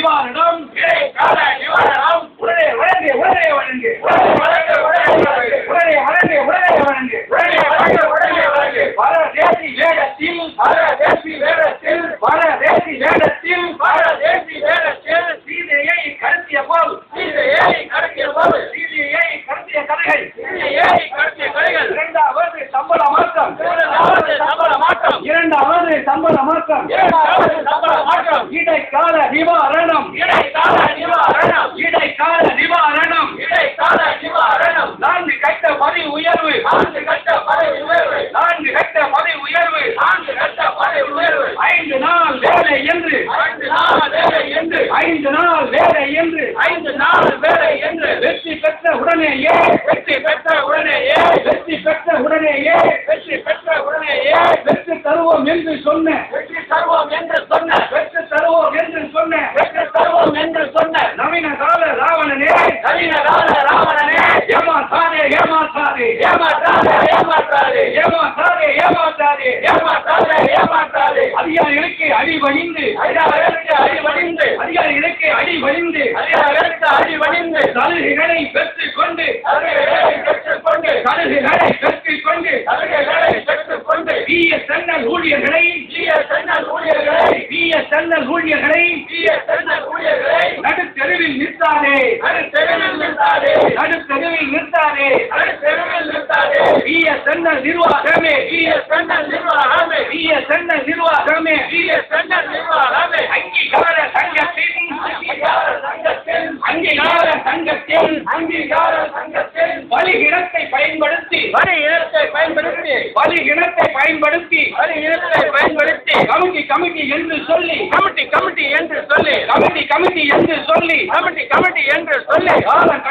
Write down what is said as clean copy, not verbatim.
நிவாரணம் இடைக்கால நிவாரணம் உடனே வழங்கு உடனே வழங்கு வழங்கு உடனே வழங்கு உடனே வழங்கு பரதேசி வேடத்தில் சீதையை கடத்திய போல் சீதையை கடத்திய கதைகள் இரண்டாவது சம்பள மாற்றம் இடைக்கால நிவாரணம் நான்கு கட்ட பதவி உயர்வு ஐந்து நாள் வேலை என்று 5 நாள் வேலை என்று வெற்றி பெற்ற உடனேயே வெற்றி தருவோம் என்று சொன்ன நவீன கால ராவணனே ஏமாற்றாதே அதிகாரிகளுக்கு அடிபணிந்து சலுகைகளை பெற்றுக் கொண்டு பிஎஸ்என்எல் ஊழியர்களை நடுத்தெருவில் நிறுத்தாதே பிஎஸ்என்எல் நிர்வாகமே அங்கீகார சங்கத்தின் பலிகிடத்தை பயன்படுத்தி கமிட்டி என்று சொல்லி காலம்